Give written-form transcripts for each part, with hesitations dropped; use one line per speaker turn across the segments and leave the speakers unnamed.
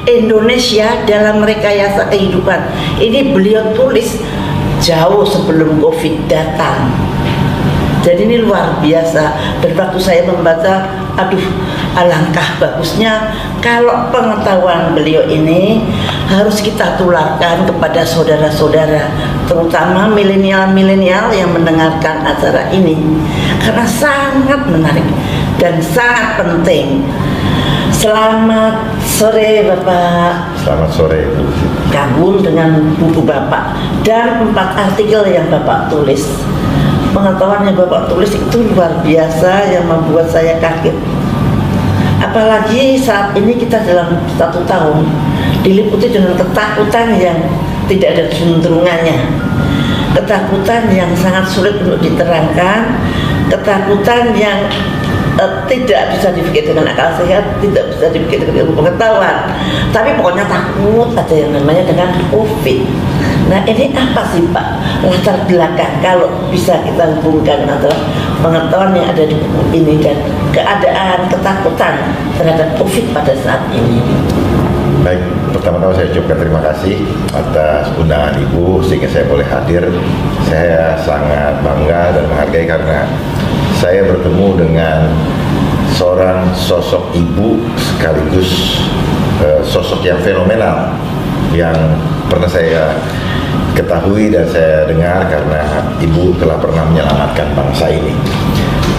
Indonesia dalam rekayasa kehidupan. Ini beliau tulis jauh sebelum COVID datang. Jadi ini luar biasa. Dan waktu saya membaca, aduh, alangkah bagusnya kalau pengetahuan beliau ini harus kita tularkan kepada saudara-saudara, terutama milenial-milenial yang mendengarkan acara ini, karena sangat menarik dan sangat penting. Selamat sore Bapak.
Selamat sore Bu.
Kagum dengan buku Bapak dan 4 artikel yang Bapak tulis. Pengetahuan yang Bapak tulis itu luar biasa yang membuat saya kaget. Apalagi saat ini kita dalam 1 tahun diliputi dengan ketakutan yang tidak ada cenderungannya, ketakutan yang sangat sulit untuk diterangkan, ketakutan yang tidak bisa dipikir dengan akal sehat, tidak bisa dipikir dengan ilmu pengetahuan, tapi pokoknya takut ada yang namanya dengan COVID. Nah ini apa sih Pak latar belakang kalau bisa kita hubungkan antara pengetahuan yang ada di buku ini dan keadaan ketakutan terhadap COVID pada saat ini?
Baik, pertama-tama saya ucapkan terima kasih atas undangan Ibu sehingga saya boleh hadir. Saya sangat bangga dan menghargai karena saya bertemu dengan seorang sosok ibu sekaligus sosok yang fenomenal yang pernah saya ketahui dan saya dengar karena ibu telah pernah menyelamatkan bangsa ini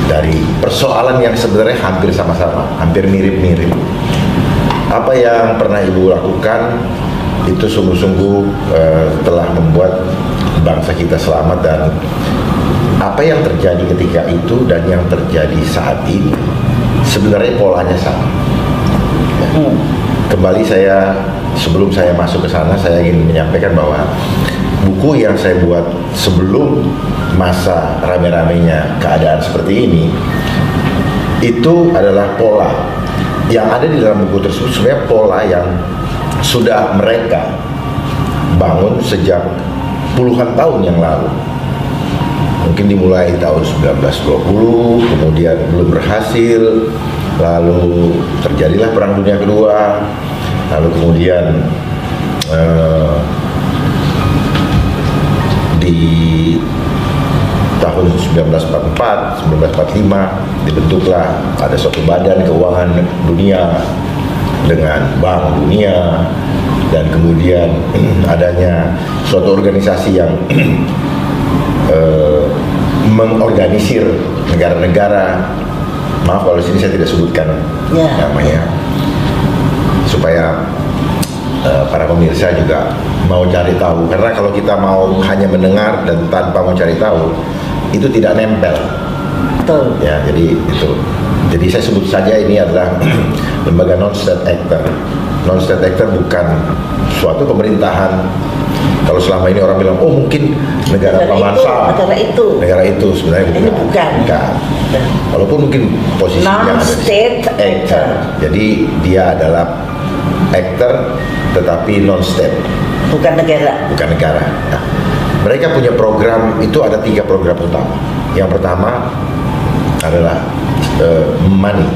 dari persoalan yang sebenarnya hampir sama-sama, hampir mirip-mirip. Apa yang pernah ibu lakukan itu sungguh-sungguh telah membuat bangsa kita selamat, dan apa yang terjadi ketika itu dan yang terjadi saat ini sebenarnya polanya sama. Kembali sebelum saya masuk ke sana, saya ingin menyampaikan bahwa buku yang saya buat sebelum masa rame-ramenya keadaan seperti ini itu adalah pola yang ada di dalam buku tersebut. Sebenarnya pola yang sudah mereka bangun sejak puluhan tahun yang lalu. Mungkin dimulai tahun 1920, kemudian belum berhasil, lalu terjadilah Perang Dunia Kedua, lalu kemudian di tahun 1944, 1945 dibentuklah ada suatu badan keuangan dunia dengan Bank Dunia, dan kemudian adanya suatu organisasi yang mengorganisir negara-negara, maaf kalau di sini saya tidak sebutkan namanya, supaya para pemirsa juga mau cari tahu, karena kalau kita mau hanya mendengar dan tanpa mau cari tahu itu tidak nempel.
Betul.
Ya, jadi itu. Jadi saya sebut saja ini adalah lembaga non-state actor. Non-state actor bukan suatu pemerintahan. Kalau selama ini orang bilang, oh mungkin negara pemansa, negara itu sebenarnya bukan.
Ini bukan.
Walaupun mungkin posisinya
non-state actor.
Jadi dia adalah actor tetapi non-state.
Bukan negara.
Bukan negara. Nah, mereka punya program, itu ada 3 program utama. Yang pertama adalah money.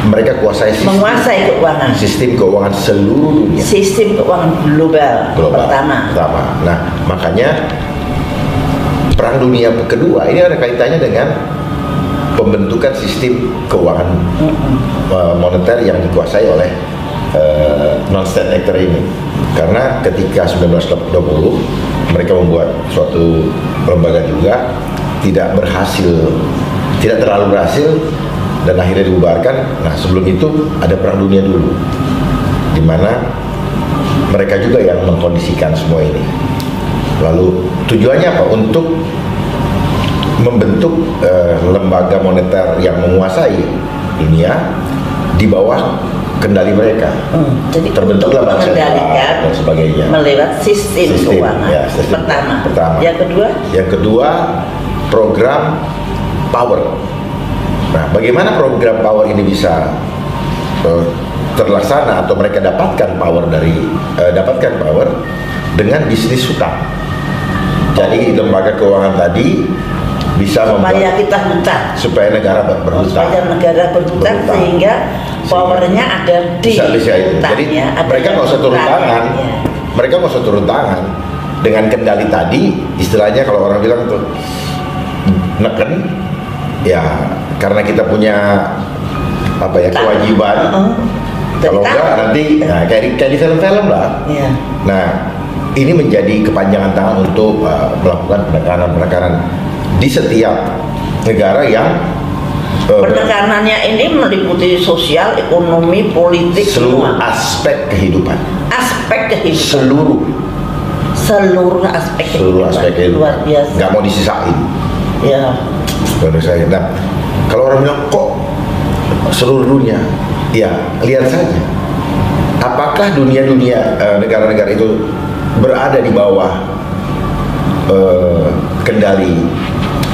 Mereka
menguasai keuangan.
Sistem keuangan seluruh dunia.
Sistem keuangan global. Pertama.
Nah, makanya Perang Dunia Kedua ini ada kaitannya dengan pembentukan sistem keuangan moneter yang dikuasai oleh non-state actor ini. Karena ketika 1920 mereka membuat suatu lembaga juga tidak terlalu berhasil dan akhirnya dibubarkan. Nah, sebelum itu ada Perang Dunia dulu, di mana mereka juga yang mengkondisikan semua ini. Lalu tujuannya apa? Untuk membentuk lembaga moneter yang menguasai dunia di bawah kendali mereka.
Jadi
terbentuklah bank sentral dan sebagainya
melewat sistem keuangan.
Ya, sistem pertama. Yang kedua program power. Nah, bagaimana program power ini bisa terlaksana atau mereka dapatkan power dengan bisnis hutang. Jadi lembaga keuangan tadi bisa
supaya
membuat
kita hutang,
supaya negara berhutang.
supaya negara berhutang
Berhutang.
sehingga powernya ada di
Bisa itu. Jadi
hutangnya, ada
mereka
di
nggak usah turun
hutangnya,
tangan.
ya.
Mereka nggak usah turun tangan dengan kendali tadi. Istilahnya kalau orang bilang tuh neken, ya karena kita punya apa ya kewajiban. Kalau enggak nanti kayak di film-film lah.
Ya.
Nah, ini menjadi kepanjangan tangan untuk melakukan penekanan di setiap negara yang
Penekanannya ini meliputi sosial, ekonomi, politik,
seluruh
semua
aspek kehidupan,
aspek kehidupan,
seluruh
aspek
seluruh
kehidupan.
aspek kehidupan.
Luar biasa.
Nggak mau disisain.
Ya.
Menurut saya. Nah, kalau orang bilang kok seluruh dunia, ya lihat saja. Apakah dunia-dunia negara-negara itu berada di bawah kendali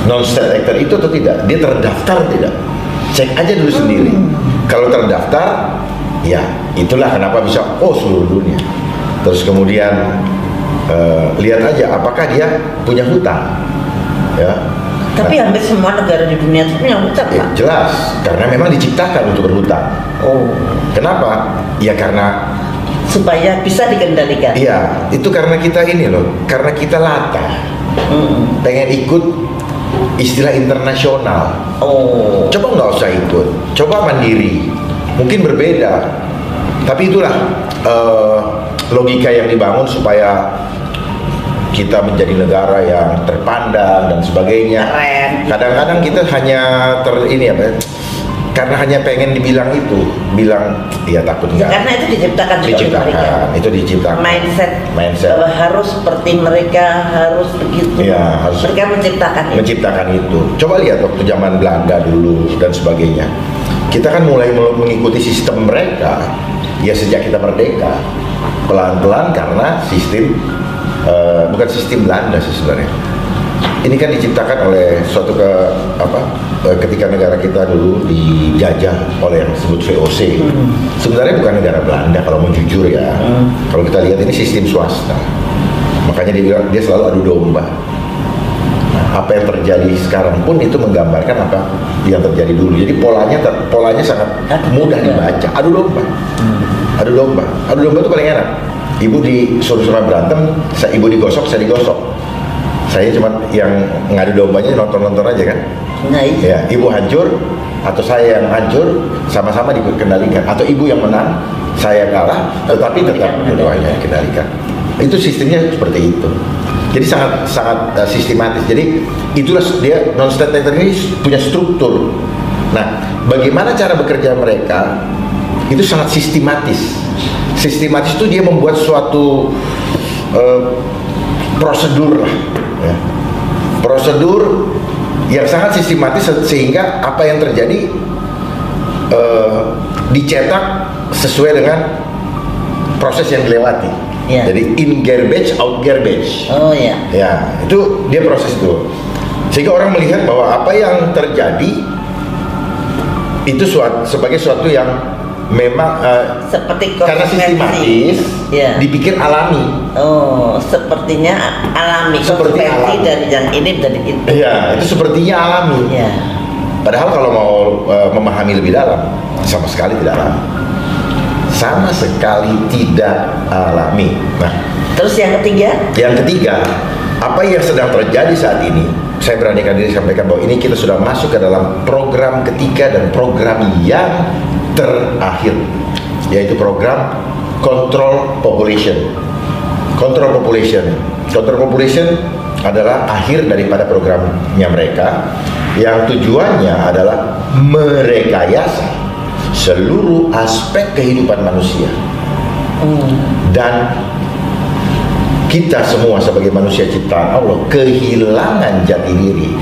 non-state actor itu atau tidak? Dia terdaftar tidak? Cek aja dulu sendiri. Kalau terdaftar, ya itulah kenapa bisa seluruh dunia. Terus kemudian lihat aja apakah dia punya hutang, ya.
Tapi hampir semua negara di dunia itu punya hutang, Pak.
Jelas, karena memang diciptakan untuk berhutang.
Oh,
Kenapa? Ya karena
supaya bisa dikendalikan.
iya, itu karena kita ini loh, karena kita latah, pengen ikut istilah internasional.
Oh,
Coba nggak usah ikut, coba mandiri, mungkin berbeda. Tapi itulah logika yang dibangun supaya kita menjadi negara yang terpandang dan sebagainya.
keren.
Kadang-kadang kita hanya karena hanya pengen dibilang itu, bilang ya takut
Ya,
enggak.
karena itu diciptakan juga oleh mereka.
Itu diciptakan.
Mindset bahwa harus seperti mereka, harus begitu.
Iya, harus.
Mereka menciptakan itu.
Menciptakan itu. Coba lihat waktu zaman Belanda dulu dan sebagainya. Kita kan mulai mengikuti sistem mereka ya sejak kita merdeka. Pelan-pelan karena sistem bukan sistem Belanda sih sebenarnya. Ini kan diciptakan oleh ketika negara kita dulu dijajah oleh yang disebut VOC. Sebenarnya bukan negara Belanda kalau mau jujur ya. Kalau kita lihat ini sistem swasta. Makanya dia selalu adu domba. Nah, apa yang terjadi sekarang pun itu menggambarkan apa yang terjadi dulu. Jadi polanya sangat mudah dibaca. Adu domba. Adu domba itu paling enak. Ibu disuruh berantem, ibu digosok, saya digosok. Saya cuma yang ngadu dombanya nonton-nonton aja kan.
Nah,
Ya, ibu hancur atau saya yang hancur sama-sama dikendalikan. Atau ibu yang menang, saya kalah, tetapi tetap dua-duanya dikendalikan. Itu sistemnya seperti itu. Jadi sangat sistematis. Jadi itulah dia non-state actor ini punya struktur. Nah, bagaimana cara bekerja mereka itu sangat sistematis. Sistematis itu dia membuat suatu prosedur lah, ya. Prosedur yang sangat sistematis sehingga apa yang terjadi dicetak sesuai dengan proses yang dilewati.
Ya.
Jadi in garbage, out garbage.
oh ya.
Ya, itu dia proses itu. Sehingga orang melihat bahwa apa yang terjadi itu sebagai suatu yang memang
Seperti
karena sistematis,
Ya.
dipikir alami.
Oh, sepertinya alami.
Seperti
Konsekuensi
alami.
dari yang ini dari itu.
Iya, itu sepertinya alami.
Ya.
Padahal kalau mau memahami lebih dalam, sama sekali tidak alami. Sama sekali tidak alami. Nah,
Terus yang ketiga?
apa yang sedang terjadi saat ini? Saya beranikan diri sampaikan bahwa ini kita sudah masuk ke dalam program ketiga dan program yang terakhir, yaitu program control population. Control population adalah akhir daripada programnya mereka yang tujuannya adalah merekayasa seluruh aspek kehidupan manusia. Dan kita semua sebagai manusia ciptaan Allah kehilangan jati diri,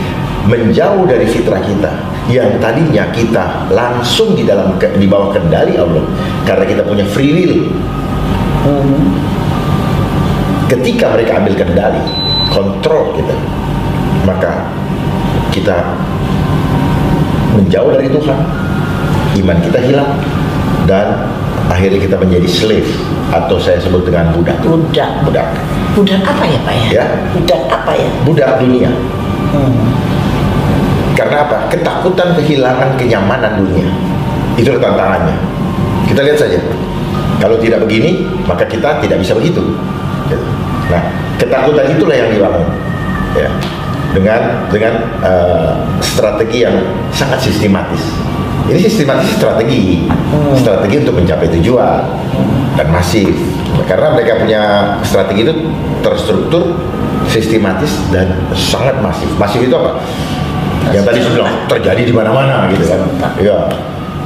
menjauh dari fitrah kita yang tadinya kita langsung di bawah kendali Allah karena kita punya free will. Ketika mereka ambil kendali, kontrol kita, maka kita menjauh dari Tuhan, iman kita hilang, dan akhirnya kita menjadi slave atau saya sebut dengan budak.
Budak apa ya, Pak ya?
Ya.
Budak apa ya?
Budak dunia. ketakutan kehilangan kenyamanan dunia. Itulah tantangannya. Kita lihat saja. Kalau tidak begini, maka kita tidak bisa begitu. Nah, ketakutan itulah yang dibangun, ya, dengan strategi yang sangat sistematis. Ini sistematis strategi untuk mencapai tujuan dan masif. Karena mereka punya strategi itu terstruktur, sistematis dan sangat masif. Masif itu apa? Yang tadi saya bilang terjadi di mana-mana gitu kan. Ya.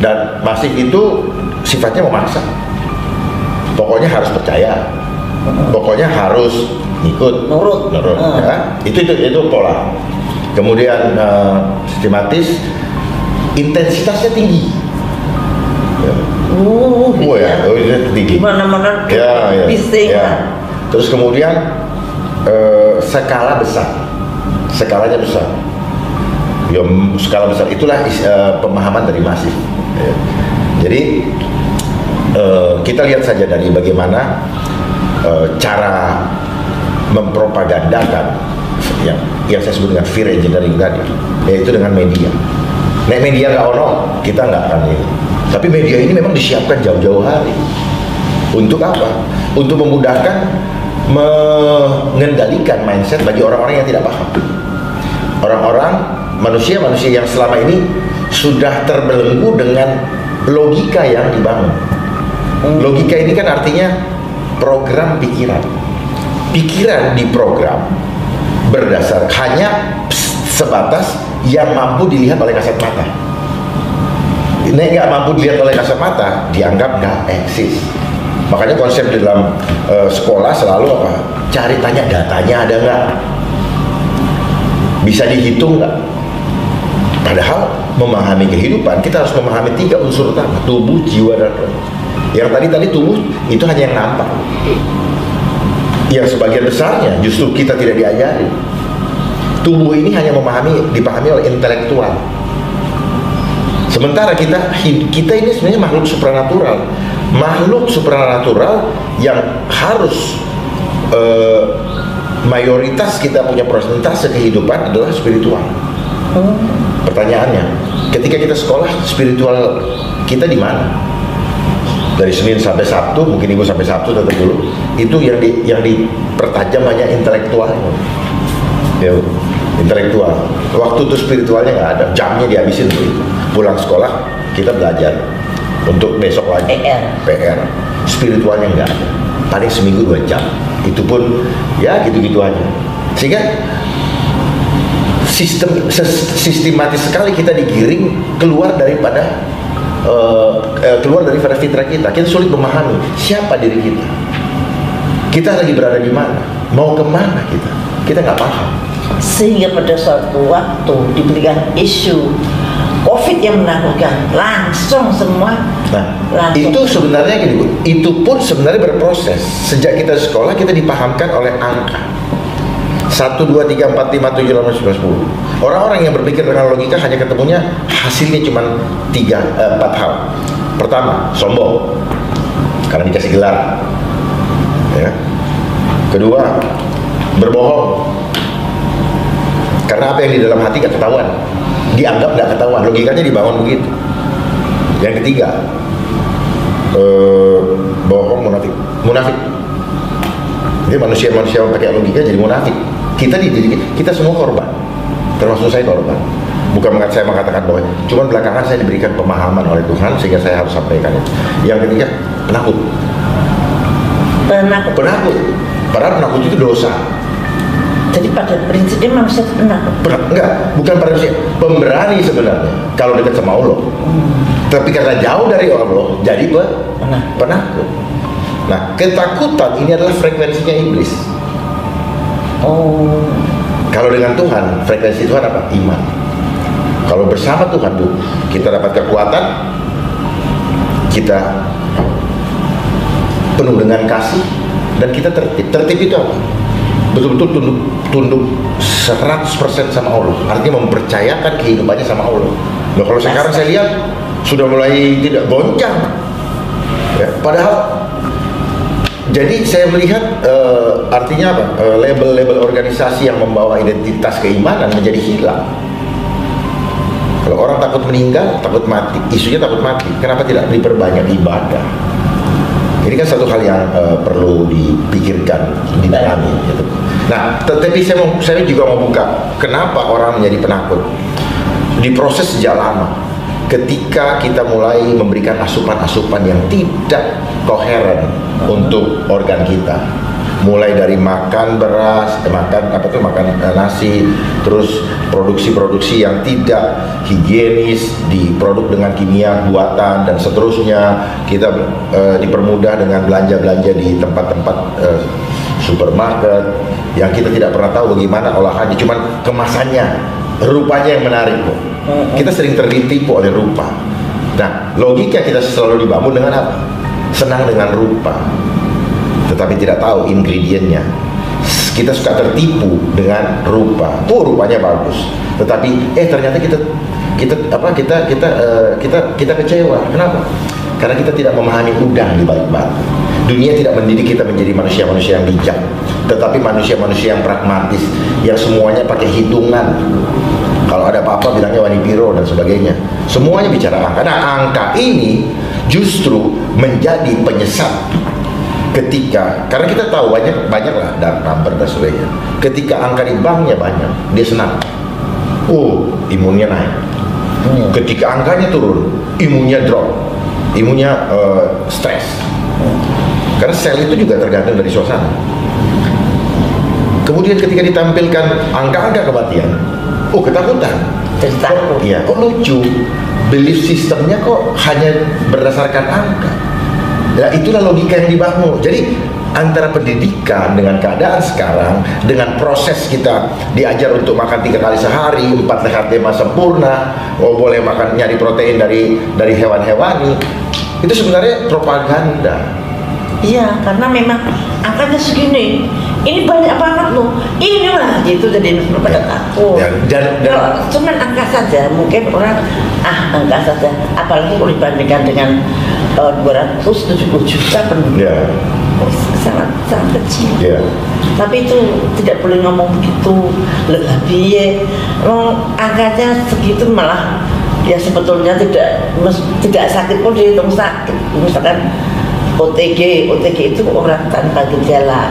Dan masif itu sifatnya memaksa. Pokoknya harus percaya. Pokoknya harus ikut, nurut. Ya. Itu pola. Kemudian sistematis, intensitasnya tinggi. Ya. Ya, tinggi.
Mana-mana bising.
Ya. Terus kemudian skala besar. Skalanya besar. Ya, skala besar itulah pemahaman dari masif. Ya. Jadi kita lihat saja dari bagaimana cara mempropagandakan yang saya sebut dengan fear engineering tadi, yaitu dengan media. Nek media nggak ono, kita nggak akan ini. Tapi media ini memang disiapkan jauh-jauh hari. Untuk apa? Untuk memudahkan mengendalikan mindset bagi orang-orang yang tidak paham. Orang-orang, manusia yang selama ini sudah terbelenggu dengan logika yang dibangun. Logika ini kan artinya program pikiran. Pikiran diprogram berdasar hanya sebatas yang mampu dilihat oleh kasat mata. Ini nggak mampu dilihat oleh kasat mata, dianggap nggak eksis. Makanya konsep di dalam sekolah selalu apa? Cari tanya datanya ada nggak? Bisa dihitung nggak? Padahal memahami kehidupan kita harus memahami 3 unsur utama: tubuh, jiwa, dan roh. Yang tadi tubuh itu hanya yang nampak. Yang sebagian besarnya justru kita tidak diajari. Tubuh ini hanya dipahami oleh intelektual. Sementara kita ini sebenarnya makhluk supranatural. Makhluk supranatural yang harus mayoritas kita punya persentase kehidupan adalah spiritual. Pertanyaannya, ketika kita sekolah, spiritual kita di mana? Dari Senin sampai Sabtu, mungkin ibu sampai Sabtu tetap dulu, itu yang dipertajam hanya intelektual. Ya, intelektual. Waktu itu spiritualnya nggak ada, jamnya dihabisin tuh. Pulang sekolah kita belajar untuk besok lagi PR. Spiritualnya nggak ada, paling seminggu 2 jam, itu pun ya gitu-gitu aja. Sehingga sistematis sekali kita digiring keluar daripada fitrah kita. Kita sulit memahami siapa diri kita. Kita lagi berada di mana, mau kemana kita nggak paham.
Sehingga pada suatu waktu diberikan isu COVID yang menakutkan, langsung semua.
Nah, itu sebenarnya gini Bu, itu pun sebenarnya berproses. Sejak kita sekolah kita dipahamkan oleh angka 1, 2, 3, 4, 5, 7, 8, 9, 10. Orang-orang yang berpikir dengan logika hanya ketemunya hasilnya cuma 4 hal. Pertama, sombong karena dikasih gelar, ya. Kedua, berbohong karena apa yang di dalam hati gak ketahuan, dianggap gak ketahuan, logikanya dibangun begitu. Yang ketiga, bohong, munafik. Jadi manusia yang pakai logika jadi munafik. Kita semua korban, termasuk saya korban. Bukan saya mengatakan bahwa, cuman belakangan saya diberikan pemahaman oleh Tuhan sehingga saya harus sampaikan itu. Yang ketiga, penakut. Padahal penakut itu dosa.
Jadi pada prinsipnya manusia penakut.
Enggak, bukan pada manusia, pemberani sebenarnya kalau dekat sama Allah. Tapi karena jauh dari Allah, jadi penakut. Nah, ketakutan ini adalah frekuensinya iblis. Kalau dengan Tuhan, frekuensi Tuhan apa? Iman. Kalau bersama Tuhan, Bu, kita dapat kekuatan, kita penuh dengan kasih, dan kita tertib. Tertib itu apa? Betul-betul tunduk 100% sama Allah. Artinya mempercayakan kehidupannya sama Allah. Nah, kalau sekarang saya lihat sudah mulai tidak goncang. Ya, padahal jadi saya melihat artinya apa? Label-label organisasi yang membawa identitas keimanan menjadi hilang. Kalau orang takut meninggal, takut mati, isunya takut mati. Kenapa tidak diperbanyak ibadah? Ini kan satu hal yang perlu dipikirkan, didalami. Gitu. Nah, tetapi saya juga mau buka kenapa orang menjadi penakut. Diproses sejak lama. Ketika kita mulai memberikan asupan-asupan yang tidak koheren untuk organ kita, mulai dari makan beras, makan nasi, terus produksi-produksi yang tidak higienis, diproduk dengan kimia buatan dan seterusnya, kita dipermudah dengan belanja-belanja di tempat-tempat supermarket yang kita tidak pernah tahu bagaimana olahannya, cuman kemasannya, rupanya yang menarik kok. Kita sering tertipu oleh rupa. Nah, logika kita selalu dibangun dengan apa? Senang dengan rupa, tetapi tidak tahu ingredientnya. Kita suka tertipu dengan rupa. Oh, rupanya bagus, tetapi ternyata kita kecewa. Kenapa? Karena kita tidak memahami udang di balik batu. Dunia tidak mendidik kita menjadi manusia-manusia yang bijak, tetapi manusia-manusia yang pragmatis, yang semuanya pakai hitungan. Kalau ada apa-apa bilangnya wanipiro dan sebagainya. Semuanya bicara angka. Nah, angka ini justru menjadi penyesat karena kita tahu banyak lah dark number dan sebagainya. Ketika angka di banknya banyak, dia senang. Oh, imunnya naik. Ketika angkanya turun, imunnya drop, imunnya stres. Karena sel itu juga tergantung dari suasana. Kemudian ketika ditampilkan angka-angka kematian, ketakutan.
Takut.
Iya, kok lucu. Belief sistemnya kok hanya berdasarkan angka. Nah, itulah logika yang dibangun. Jadi antara pendidikan dengan keadaan sekarang, dengan proses kita diajar untuk makan 3 kali sehari, 4 sehat 5 sempurna, boleh makan nyari protein dari hewan-hewani, itu sebenarnya propaganda.
Iya, karena memang angkanya segini, ini banyak banget loh, inilah gitu, jadi pada takut. Kalau cuman angka saja, mungkin orang angka saja, apalagi kalau dibandingkan dengan 270 juta penduduk, sangat kecil. Tapi itu tidak boleh ngomong begitu, lebih angkanya segitu malah ya sebetulnya tidak sakit pun dihitung sakit. Misalkan OTG itu orang tanpa gejala.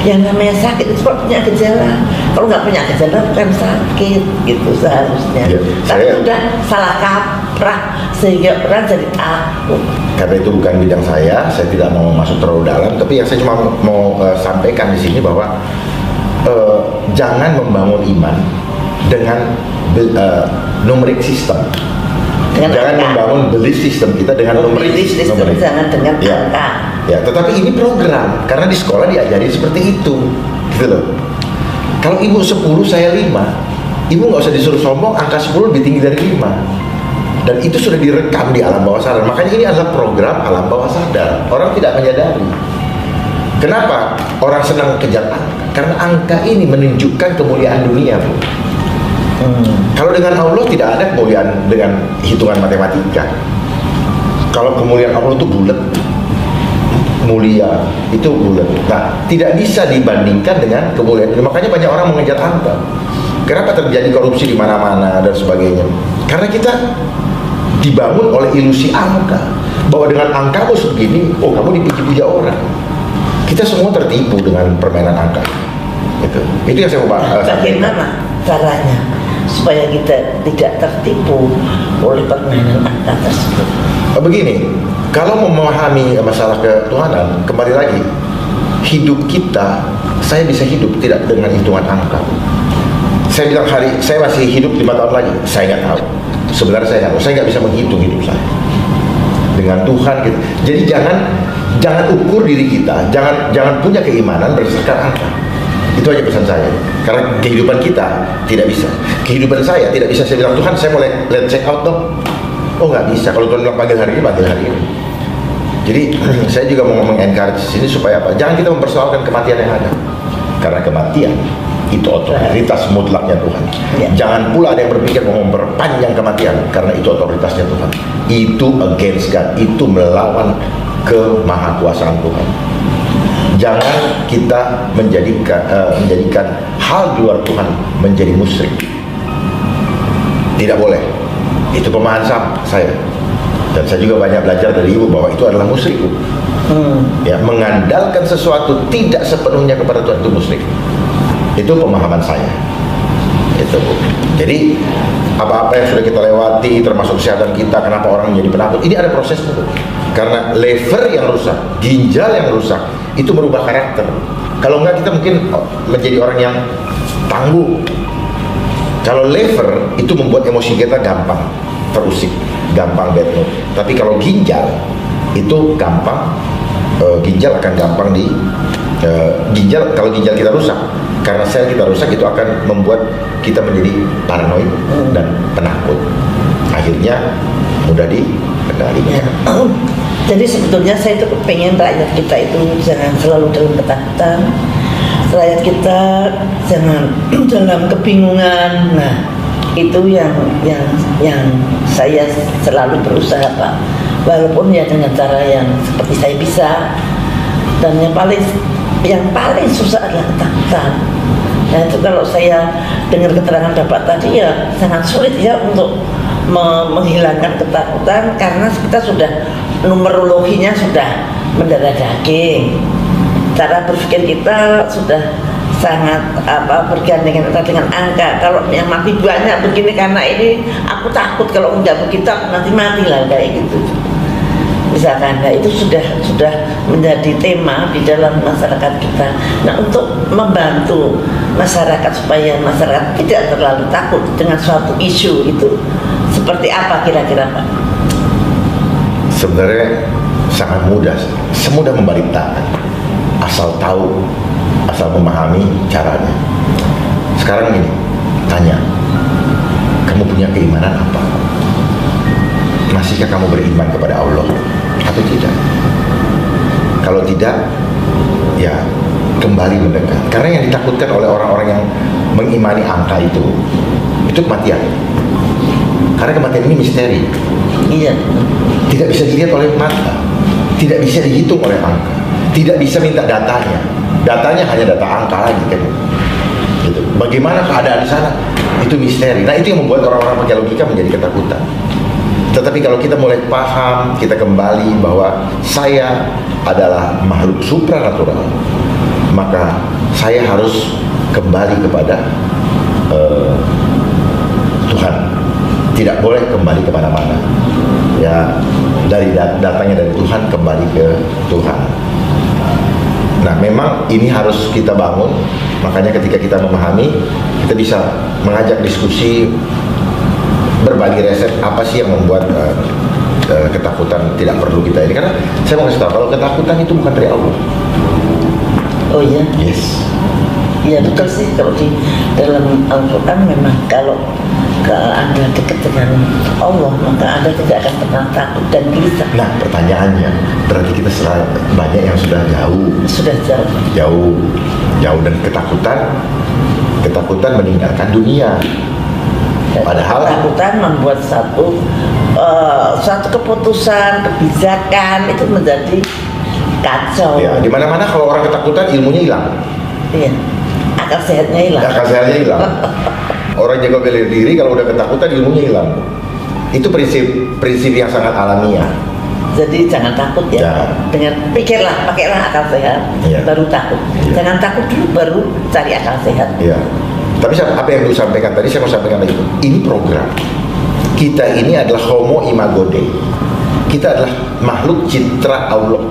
Yang namanya sakit itu kalau punya gejala. Kalau nggak punya gejala bukan sakit, gitu seharusnya. Tapi sudah salah kaprah sehingga orang jadi takut.
Karena itu bukan bidang saya tidak mau masuk terlalu dalam. Tapi yang saya cuma mau sampaikan di sini bahwa jangan membangun iman dengan numeric system. Jangan membangun belief system kita dengan numerik.
Jangan dengan angka.
Ya, tetapi ini program karena di sekolah diajari seperti itu, gitu loh. Kalau ibu 10 saya 5, ibu nggak usah disuruh sombong, angka 10 lebih tinggi dari 5. Dan itu sudah direkam di alam bawah sadar. Makanya ini adalah program alam bawah sadar. Orang tidak menyadari. Kenapa orang senang kejar angka? Karena angka ini menunjukkan kemuliaan dunia, Bu. Kalau dengan Allah tidak ada kemuliaan dengan hitungan matematika. Kalau kemuliaan Allah itu bulat, mulia, itu bulat. Nah, tidak bisa dibandingkan dengan kemuliaan. Makanya banyak orang mengejar angka. Kenapa terjadi korupsi di mana-mana dan sebagainya? Karena kita dibangun oleh ilusi angka, bahwa dengan angkamu segini, kamu dipuji-puji orang. Kita semua tertipu dengan permainan angka. Itu yang saya mau bahas.
Bagaimana caranya supaya kita tidak tertipu oleh permainan angka tersebut?
Begini, kalau memahami masalah ketuhanan, kembali lagi, hidup kita, saya bisa hidup tidak dengan hitungan angka. Saya bilang saya masih hidup 5 tahun lagi, saya nggak tahu. Sebenarnya saya nggak bisa menghitung hidup saya dengan Tuhan gitu. Jadi jangan ukur diri kita, jangan punya keimanan berdasarkan angka. Itu aja pesan saya. Karena kehidupan kita tidak bisa. Kehidupan saya tidak bisa saya bilang, Tuhan saya mau let check out dong. Nggak bisa. Kalau Tuhan bilang panggil hari ini. Jadi saya juga mau encourage sini supaya apa? Jangan kita mempersoalkan kematian yang ada. Karena kematian itu otoritas mutlaknya Tuhan. Jangan pula ada yang berpikir mau memperpanjang kematian, karena itu otoritasnya Tuhan. Itu against God. Itu melawan kemahakuasaan Tuhan. Jangan kita menjadikan hal di luar Tuhan menjadi musyrik. Tidak boleh. Itu pemahaman saya. Dan saya juga banyak belajar dari ibu bahwa itu adalah musyrik. Ya, mengandalkan sesuatu tidak sepenuhnya kepada Tuhan itu musyrik. Itu pemahaman saya. Itu, Bu. Jadi apa-apa yang sudah kita lewati, termasuk kesehatan kita, kenapa orang menjadi penakut, ini ada prosesnya, Bu. Karena lever yang rusak, ginjal yang rusak, itu merubah karakter. Kalau enggak, kita mungkin menjadi orang yang tangguh. Kalau lever itu membuat emosi kita gampang terusik, gampang bad mood. Tapi kalau ginjal itu gampang, ginjal akan gampang kalau ginjal kita rusak, karena sel kita rusak, itu akan membuat kita menjadi paranoid dan penakut. Akhirnya mudah dikendalikan.
Ya. Jadi sebetulnya saya itu pengen rakyat kita itu jangan selalu dalam ketakutan, rakyat kita jangan dalam kebingungan. Nah, itu yang saya selalu berusaha, Pak. Walaupun ya dengan cara yang seperti saya bisa. Dan yang paling susah adalah ketakutan. Nah, itu kalau saya dengar keterangan Bapak tadi, ya sangat sulit ya untuk menghilangkan ketakutan, karena kita sudah numerologinya sudah mendarah daging. Cara berpikir kita sudah sangat bergandengan erat dengan angka. Kalau yang mati banyak begini karena ini aku takut, kalau enggak begitu aku nanti mati lah, kayak gitu. Misalkan, nah itu sudah menjadi tema di dalam masyarakat kita. Nah, untuk membantu masyarakat supaya masyarakat tidak terlalu takut dengan suatu isu itu, seperti apa kira-kira, Pak?
Sebenarnya sangat mudah, semudah membalik tangan, asal tahu, asal memahami caranya. Sekarang gini, tanya, kamu punya keimanan apa? Masihkah kamu beriman kepada Allah atau tidak? Kalau tidak, ya kembali mendekat. Karena yang ditakutkan oleh orang-orang yang mengimani angka itu kematian. Karena kematian ini misteri.
Iya.
Tidak bisa dilihat oleh mata, tidak bisa dihitung oleh angka, tidak bisa minta datanya. Datanya hanya data angka lagi kan. Gitu. Bagaimana keadaan di sana? Itu misteri. Nah, itu yang membuat orang-orang pakai logika menjadi ketakutan. Tetapi kalau kita mulai paham, kita kembali bahwa saya adalah makhluk supranatural, maka saya harus kembali kepada Tuhan. Tidak boleh kembali kemana-mana. Ya, datangnya dari Tuhan, kembali ke Tuhan. Nah, memang ini harus kita bangun. Makanya ketika kita memahami, kita bisa mengajak diskusi, berbagi resep apa sih yang membuat ketakutan tidak perlu kita ini. Karena saya mau kasih tahu, kalau ketakutan itu bukan dari Allah.
Oh iya?
Yes.
Iya betul sih, kalau di dalam Al-Quran memang kalau Anda dekat dengan Allah, maka Anda tidak akan pernah takut dan gelisah.
Nah, pertanyaannya, berarti kita banyak yang sudah jauh.
Sudah
Jauh, dan ketakutan meninggalkan dunia. Padahal
ketakutan membuat satu keputusan, kebijakan itu menjadi kacau.
Ya, di mana-mana kalau orang ketakutan, ilmunya hilang.
Iya, akal sehatnya hilang. Orang jaga bela diri kalau udah ketakutan, ilmunya hilang. Itu prinsip yang sangat alamiah. Jadi jangan takut ya. Dengan pakailah akal sehat, baru takut. Jangan takut dulu, baru cari akal sehat.
Iya. Tapi apa yang lu sampaikan tadi, saya mau sampaikan lagi. Ini program. Kita ini adalah Homo Imago Dei. Kita adalah makhluk citra Allah.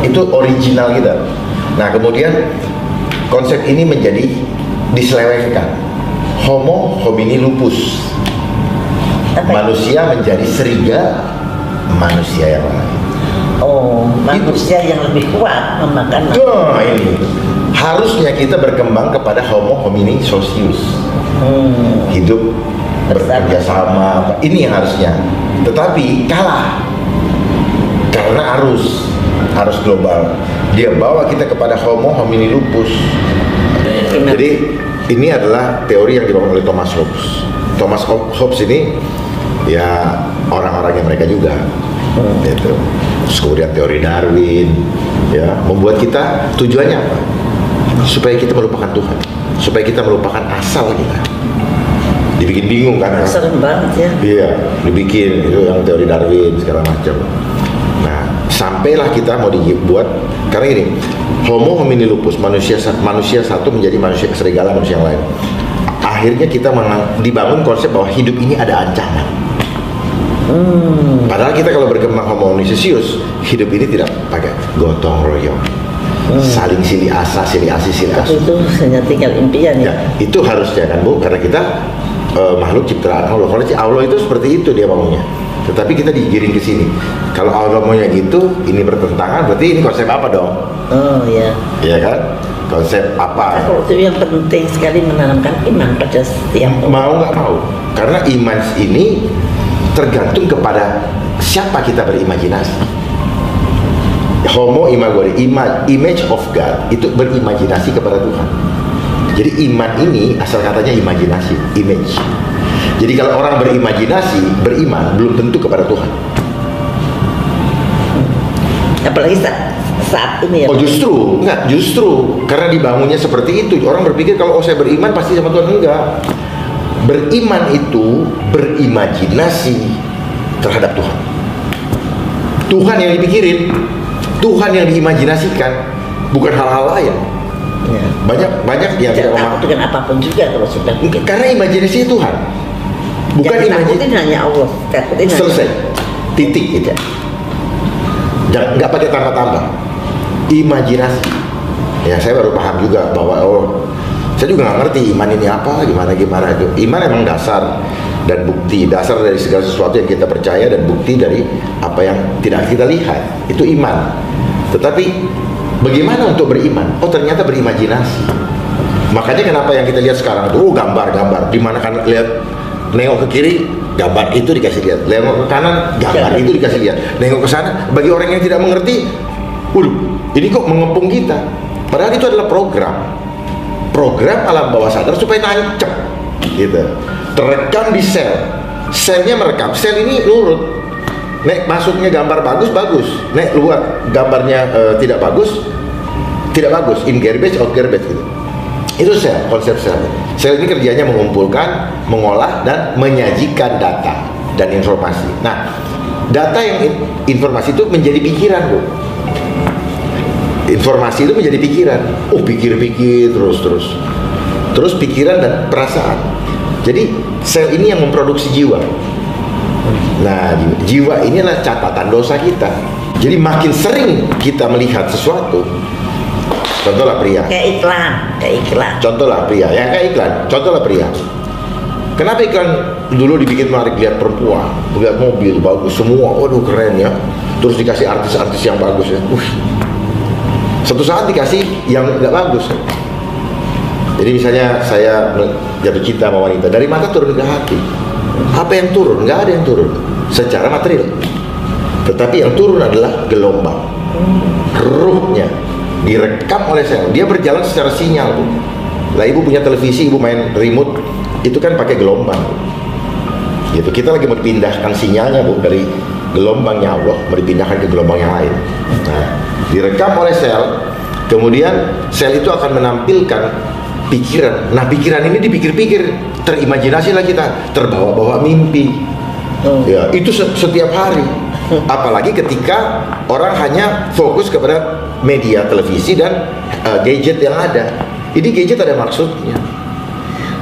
Itu original kita. Nah, kemudian konsep ini menjadi diselewengkan. Homo homini lupus. Manusia menjadi serigala manusia yang lain.
Oh, manusia yang lebih kuat memakan.
Nah, ini harusnya kita berkembang kepada Homo homini socius. Hidup bekerja sama. Ini yang harusnya. Tetapi kalah karena arus global. Dia bawa kita kepada Homo homini lupus. Jadi ini adalah teori yang dibangun oleh Thomas Hobbes. Thomas Hobbes ini ya orang-orangnya mereka juga. Gitu. Terus kemudian teori Darwin, ya, membuat kita tujuannya apa? Supaya kita melupakan Tuhan, supaya kita melupakan asal kita. dibikin bingung kan?
Serem banget ya.
Iya, dibikin itu yang teori Darwin segala macam. Nah, sampailah kita mau dibuat karena ini Homo homini lupus, manusia satu menjadi manusia serigala manusia yang lain. Akhirnya kita dibangun konsep bahwa hidup ini ada ancaman. Padahal kita kalau berkembang Homo honisius, hidup ini tidak pakai gotong royong, saling silih asa, silih asi, silih asu.
Itu hanya tinggal impian ya.
Ya, itu harusnya kan Bu, karena kita makhluk ciptaan Allah. Kalau Allah itu seperti itu dia maunya. Tetapi kita digiring ke sini. Kalau Allah maunya gitu, ini bertentangan, berarti ini konsep apa dong?
Oh ya.
Iya kan? Konsep apa?
Kalau itu yang penting sekali menanamkan iman pada setiap orang.
Mau nggak mau, karena iman ini tergantung kepada siapa kita berimajinasi. Homo imago, image of God, itu berimajinasi kepada Tuhan. Jadi iman ini asal katanya imajinasi, image. Jadi kalau orang berimajinasi, beriman, belum tentu kepada Tuhan.
Apalagi saat ini ya.
Oh justru karena dibangunnya seperti itu, orang berpikir kalau saya beriman pasti sama Tuhan. Enggak. Beriman itu berimajinasi terhadap Tuhan. Tuhan yang dipikirin, Tuhan yang diimajinasikan, bukan hal-hal lain.
Ya.
Banyak yang tidak memahami
dengan apapun juga kalau sudah begitu.
karena imajinasi Tuhan, bukan
takutin hanya Allah. Takutin
selesai, titik gitu. Jangan, nggak pakai tambah-tambah. Imajinasi. Ya saya baru paham juga bahwa saya juga nggak ngerti iman ini apa, gimana itu. Iman emang dasar dan bukti, dasar dari segala sesuatu yang kita percaya dan bukti dari apa yang tidak kita lihat. Itu iman. Tetapi bagaimana untuk beriman? Oh ternyata berimajinasi. Makanya kenapa yang kita lihat sekarang itu gambar-gambar. Di mana kan lihat, nengok ke kiri, gambar itu dikasih lihat. Nengok ke kanan, gambar itu dikasih lihat. Nengok ke sana, bagi orang yang tidak mengerti, ini kok mengepung kita. Padahal itu adalah program alam bawah sadar supaya nancep gitu, terekam di selnya merekam, sel ini nurut. Nek masuknya gambar bagus, nek luar gambarnya tidak bagus, in garbage, out garbage gitu. Itu konsep sel ini kerjanya mengumpulkan, mengolah dan menyajikan data dan informasi. Nah, data yang informasi itu menjadi pikiran Bu. Informasi itu menjadi pikiran. Pikir-pikir terus pikiran dan perasaan. Jadi sel ini yang memproduksi jiwa. Nah, jiwa ini adalah catatan dosa kita. Jadi makin sering kita melihat sesuatu, contohlah pria.
Kayak iklan.
Contohlah pria, ya kayak iklan. Contohlah pria. Kenapa iklan dulu dibikin menarik, lihat perempuan, lihat mobil bagus semua, waduh keren ya. Terus dikasih artis-artis yang bagus ya. Satu saat dikasih yang nggak bagus. Jadi misalnya saya jatuh cinta sama wanita, dari mata turun ke hati. Apa yang turun? Nggak ada yang turun secara material. Tetapi yang turun adalah gelombang. Ruhnya direkam oleh sel. Dia berjalan secara sinyal Bu. Lah ibu punya televisi, ibu main remote, itu kan pakai gelombang. Gitu. Kita lagi mau pindahkan sinyalnya Bu dari gelombangnya Allah, mau dipindahkan ke gelombang yang lain. Nah, direkam oleh sel, kemudian sel itu akan menampilkan pikiran. Nah, pikiran ini dipikir-pikir, terimajinasilah kita, terbawa-bawa mimpi. Ya, itu setiap hari. Apalagi ketika orang hanya fokus kepada media televisi dan gadget yang ada. Ini gadget ada maksudnya.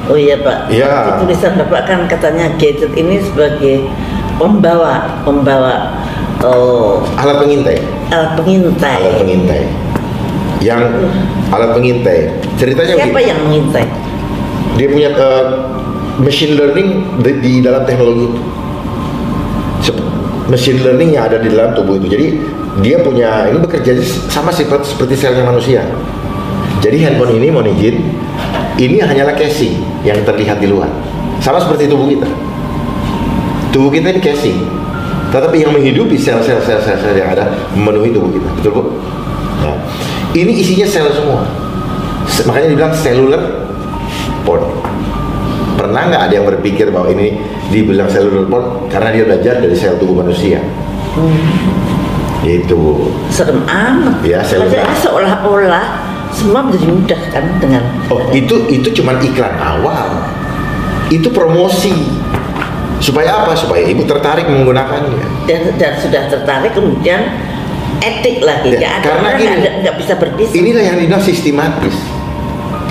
Oh iya Pak.
Ya.
Di tulisan Bapak kan katanya gadget ini sebagai pembawa
alat pengintai.
Alat pengintai.
Yang alat pengintai. Ceritanya
siapa yang mengintai?
Dia punya machine learning di dalam teknologi itu. Machine learning yang ada di dalam tubuh itu. Jadi dia punya, ini bekerja sama seperti selnya manusia. Jadi handphone ini mohon izin, ini hanyalah casing yang terlihat di luar. Sama seperti tubuh kita. Tubuh kita ini casing. Tetapi yang menghidupi sel-sel yang ada memenuhi tubuh kita. Betul Bu? Nah, ini isinya sel semua. Makanya dibilang cellular pod. Pernah nggak ada yang berpikir bahwa ini dibilang cellular pod karena dia belajar dari sel tubuh manusia? Itu
serem amat.
Ya,
seolah-olah semua menjadi mudah kan dengan.
itu cuman iklan awal. itu promosi. Supaya apa? Supaya ibu tertarik menggunakannya.
Dan sudah tertarik kemudian etik lagi.
Ya,
Nggak ada
karena
orang
gini,
nggak bisa berpisah.
Inilah yang dibilang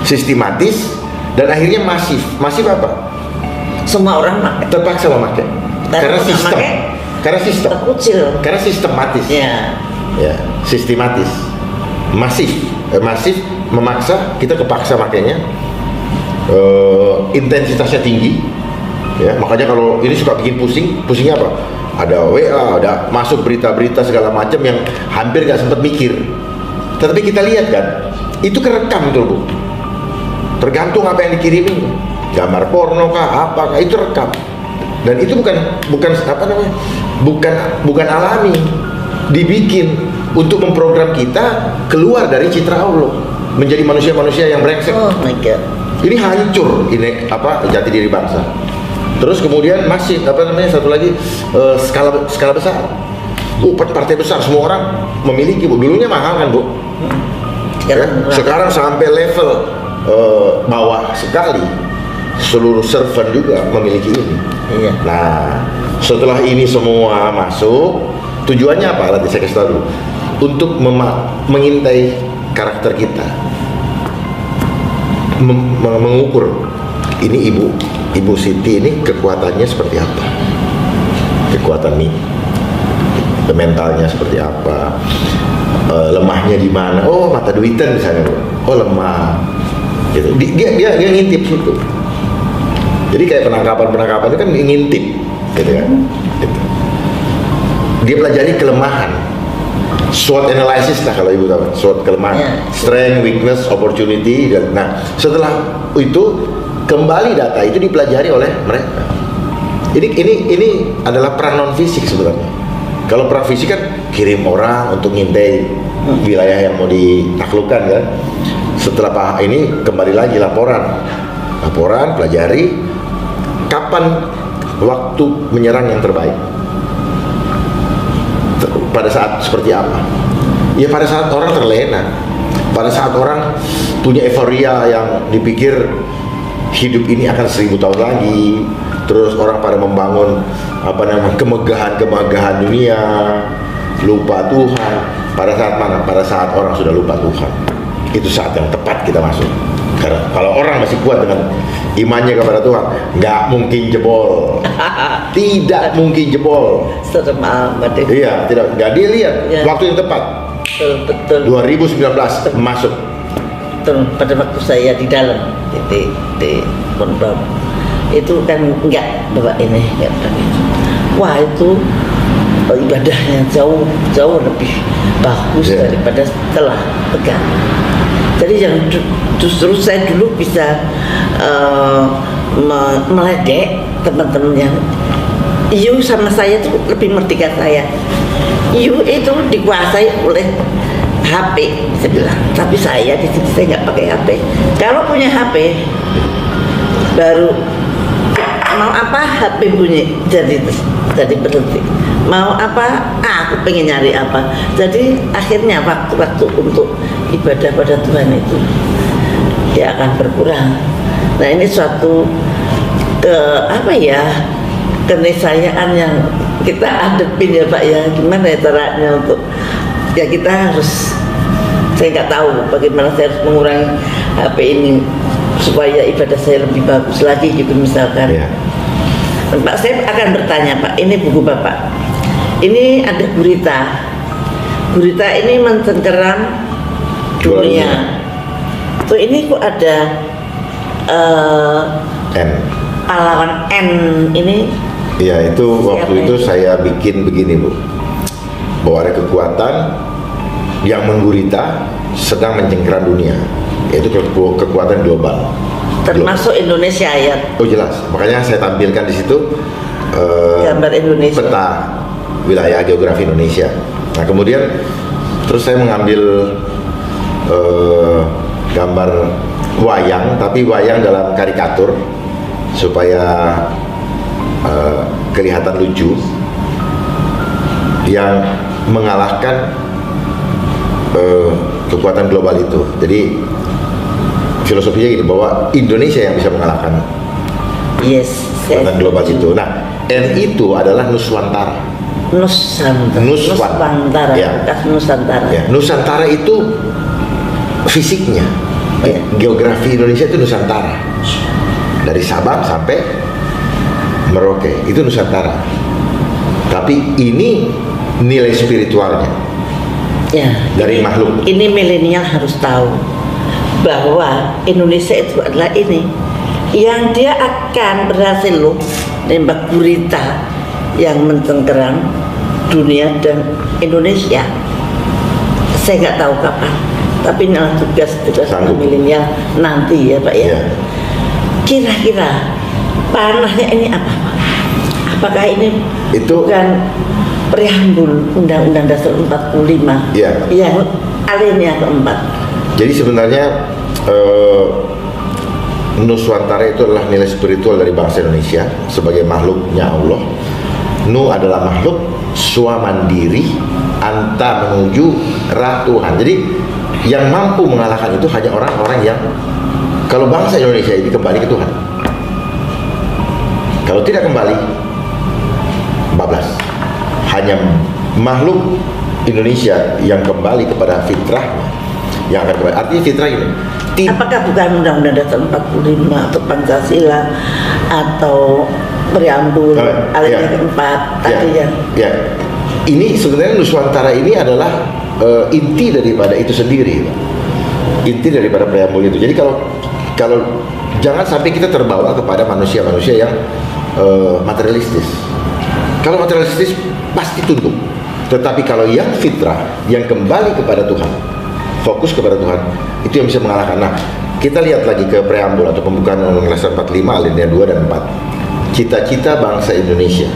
sistematis dan akhirnya masif. Masif apa?
Semua orang pakai.
Terpaksa memakai.
Dan
Karena
orang
sistem.
pakai,
Karena sistem.
terkucil.
Karena sistematis.
Ya.
Ya, sistematis. Masif memaksa, kita kepaksa makainya. Intensitasnya tinggi. Ya, makanya kalau ini suka bikin pusingnya apa? Ada WA, ada masuk berita-berita segala macam yang hampir nggak sempat mikir. Tetapi kita lihat kan, itu kerekam tuh Bu. Tergantung apa yang dikirimin, gambar porno kah, apakah itu rekam. Dan itu bukan apa namanya, bukan alami, dibikin untuk memprogram kita keluar dari citra Allah, menjadi manusia-manusia yang brengsek.
Oh my God.
Ini hancur, ini apa, jati diri bangsa. Terus kemudian masih apa namanya, satu lagi skala besar. Partai besar semua orang memiliki Bu. Dulunya mahal kan Bu. Sekarang sampai level bawah sekali. Seluruh servant juga memiliki ini.
Iya.
Nah, setelah ini semua masuk, tujuannya apa? Nanti saya kasih tahu dulu. Untuk mengintai karakter kita, mengukur ini Ibu Siti ini kekuatannya seperti apa, kekuatan nih, mentalnya seperti apa, lemahnya di mana. Oh, mata duitan misalnya, oh lemah, gitu. Dia ngintip situ. Jadi kayak penangkapan itu kan ngintip, gitu kan. Gitu. Dia pelajari kelemahan, SWOT analysis lah kalau ibu tahu, SWOT kelemahan, strength, weakness, opportunity. Nah, setelah itu kembali data itu dipelajari oleh mereka. Ini adalah peran non fisik sebenarnya. Kalau peran fisik kan kirim orang untuk ngintai wilayah yang mau ditaklukkan kan. Setelah ini kembali lagi laporan, pelajari kapan waktu menyerang yang terbaik. Pada saat seperti apa? Ya pada saat orang terlena, pada saat orang punya euforia yang dipikir hidup ini akan 1000 tahun lagi, terus orang pada membangun apa namanya kemegahan dunia, lupa Tuhan. Pada saat mana? Pada saat orang sudah lupa Tuhan. Itu saat yang tepat kita masuk. Karena kalau orang masih kuat dengan imannya kepada Tuhan, nggak mungkin jebol. Tidak mungkin jebol.
Serem amat.
Iya, nggak dia lihat waktu yang tepat.
Betul.
2019 masuk.
Pada waktu saya di dalam di Pondok itu kan enggak bapak ini enggak begitu. Wah itu ibadahnya jauh lebih bagus daripada setelah pegang. Jadi yang justru saya dulu bisa meledek teman-teman yang IU sama saya itu lebih merdeka saya. IU itu dikuasai oleh HP, saya bilang. Tapi saya di sini saya nggak pakai HP. Kalau punya HP, baru mau apa HP bunyi, jadi berhenti. Mau apa? Aku pengen nyari apa. Jadi akhirnya waktu untuk ibadah pada Tuhan itu dia akan berkurang. Nah ini suatu keniscayaan yang kita hadapin ya Pak ya. Gimana ya caranya untuk ya kita harus, saya nggak tahu bagaimana saya harus mengurangi HP ini supaya ibadah saya lebih bagus lagi gitu misalkan. Pak, saya akan bertanya Pak, ini buku Bapak, ini ada gurita ini mencengkeram dunia. Tuh ini kok ada
N.
pahlawan N ini.
Iya, itu waktu itu saya bikin begini Bu, bahwa ada kekuatan yang menggurita sedang mencengkeram dunia, yaitu kekuatan global.
Termasuk Indonesia ya.
Oh jelas, makanya saya tampilkan di situ
gambar Indonesia,
peta wilayah geografi Indonesia. Nah kemudian terus saya mengambil gambar wayang, tapi wayang dalam karikatur supaya kelihatan lucu, yang mengalahkan kekuatan global itu. Jadi filosofinya gini, bahwa Indonesia yang bisa mengalahkan
Yes.
Kekuatan global itu. Nah, N itu adalah Nuswantara.
Nuswantara.
Ya.
Bekas Nusantara.
Ya, Nusantara itu fisiknya.
Ya.
Geografi Indonesia itu Nusantara. Dari Sabang sampai Merauke itu Nusantara. Tapi ini nilai spiritualnya
Ya.
dari makhluk.
Ini milenial harus tahu bahwa Indonesia itu adalah ini yang dia akan berhasil loh nembak gurita yang mencengkeram dunia dan Indonesia. Saya nggak tahu kapan, tapi ini adalah tugas
Sanggup.
milenial nanti ya Pak ya.
Ya.
Kira-kira panahnya ini apa Pak? Apakah ini
Itu-
bukan preambul Undang-Undang Dasar 45
Ya.
yang alinea keempat?
Jadi sebenarnya Nuswantara itu adalah nilai spiritual dari bangsa Indonesia sebagai makhluknya Allah. Nu adalah makhluk swamandiri, anta menuju Tuhan. Jadi yang mampu mengalahkan itu hanya orang-orang yang, kalau bangsa Indonesia ini kembali ke Tuhan. Kalau tidak kembali, bablas. Hanya makhluk Indonesia yang kembali kepada fitrah yang akan kembali. Artinya fitrah ini
Apakah bukan Undang-Undang Dasar 45 atau Pancasila atau preambul alinea keempat tadi ya?
Ya, ini sebenarnya Nuswantara ini adalah inti daripada itu sendiri, inti daripada preambul itu. Jadi kalau jangan sampai kita terbawa kepada manusia-manusia yang materialistis. Kalau materialistis pasti tunduk, tetapi kalau yang fitrah, yang kembali kepada Tuhan, fokus kepada Tuhan, itu yang bisa mengalahkan. Nah, kita lihat lagi ke preambul atau pembukaan Undang-Undang Dasar 45 alinea 2 dan 4. Cita-cita bangsa Indonesia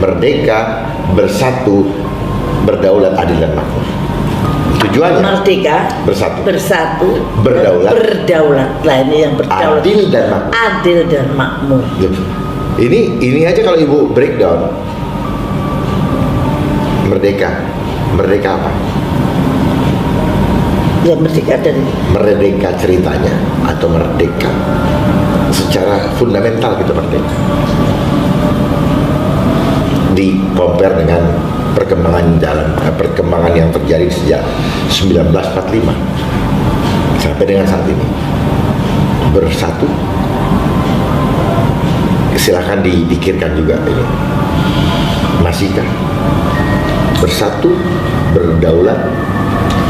merdeka, bersatu, berdaulat, adil dan makmur. Tujuannya
Merdeka,
bersatu,
berdaulat. Lah ini yang berdaulat.
adil dan makmur.
Adil dan makmur.
Ini aja kalau Ibu breakdown merdeka apa?
Ya merdeka dari
Merdeka ceritanya atau merdeka secara fundamental kita merdeka. Di compare dengan perkembangan yang terjadi sejak 1945 sampai dengan saat ini. Bersatu, silakan dipikirkan juga ini. Masihkah bersatu, berdaulat,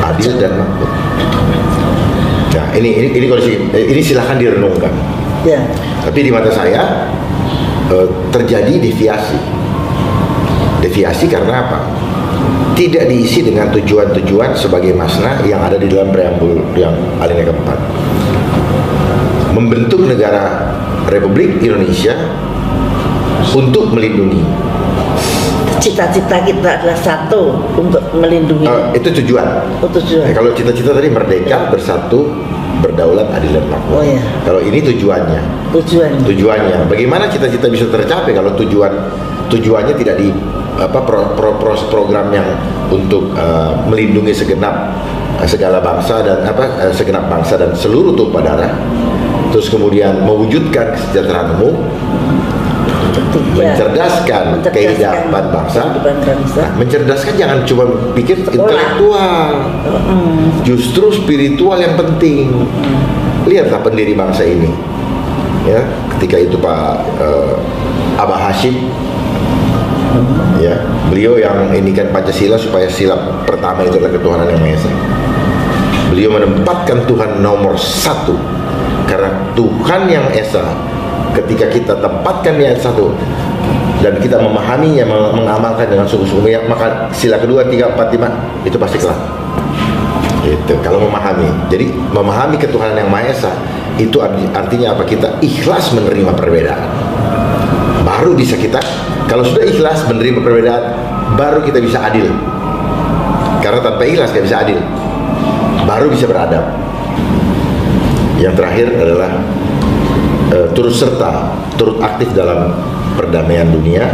adil dan makmur? Nah, ini kondisi, ini silakan direnungkan.
ya.
Tapi di mata saya terjadi deviasi karena apa? Tidak diisi dengan tujuan-tujuan sebagai makna yang ada di dalam preambul yang alinea keempat. Membentuk negara Republik Indonesia untuk melindungi.
Cita-cita kita adalah satu untuk melindungi.
Itu tujuan.
Tujuan.
Kalau cita-cita tadi merdeka, bersatu, berdaulat, adil dan makmur.
Oh, iya.
Kalau ini tujuannya. Tujuannya. Bagaimana cita-cita bisa tercapai kalau tujuannya tidak di program yang untuk melindungi segala bangsa dan segenap bangsa dan seluruh tumpah darah. Terus kemudian mewujudkan kesejahteraan umum, mencerdaskan kehidupan bangsa. Nah, mencerdaskan jangan cuma pikir intelektual, justru spiritual yang penting. Lihatlah pendiri bangsa ini, ya, ketika itu Pak Abah Hashim, ya, beliau yang indikan Pancasila supaya sila pertama itu adalah ketuhanan yang Maha Esa. Beliau menempatkan Tuhan nomor satu karena Tuhan yang Esa. Ketika kita tempatkan dia satu dan kita memahaminya, mengamalkan dengan sungguh-sungguh, maka sila kedua, 3, 4, 5 itu pasti kelar. Itu kalau memahami. Jadi memahami ketuhanan yang Maha Esa itu artinya apa? Kita ikhlas menerima perbedaan. Baru bisa kita, kalau sudah ikhlas menerima perbedaan, baru kita bisa adil. Karena tanpa ikhlas nggak bisa adil. Baru bisa beradab. Yang terakhir adalah turut aktif dalam perdamaian dunia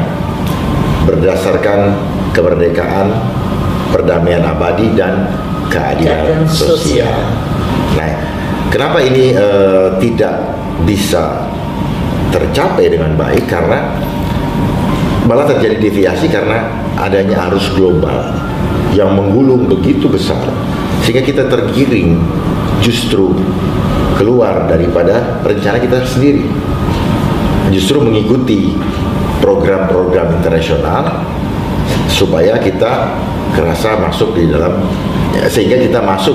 berdasarkan kemerdekaan, perdamaian abadi dan keadilan sosial. Nah, kenapa ini tidak bisa tercapai dengan baik karena malah terjadi deviasi karena adanya arus global yang menggulung begitu besar sehingga kita tergiring justru keluar daripada rencana kita sendiri, justru mengikuti program-program internasional supaya kita kerasa masuk di dalam, sehingga kita masuk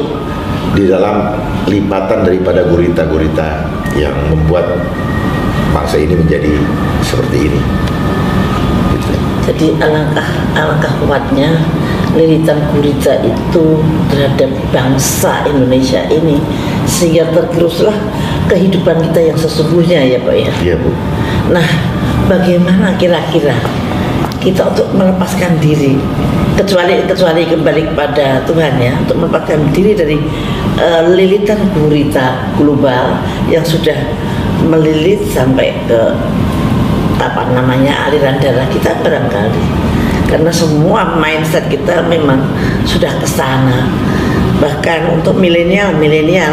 di dalam lipatan daripada gurita-gurita yang membuat bangsa ini menjadi seperti ini. Gitu.
Jadi alangkah kuatnya lilitan gurita itu terhadap bangsa Indonesia ini sehingga tergeruslah kehidupan kita yang sesungguhnya ya Pak ya.
Iya Bu.
Nah, bagaimana kira-kira kita untuk melepaskan diri kecuali kembali kepada Tuhan ya, untuk melepaskan diri dari lilitan gurita global yang sudah melilit sampai ke aliran darah kita barangkali, karena semua mindset kita memang sudah ke sana. Bahkan untuk milenial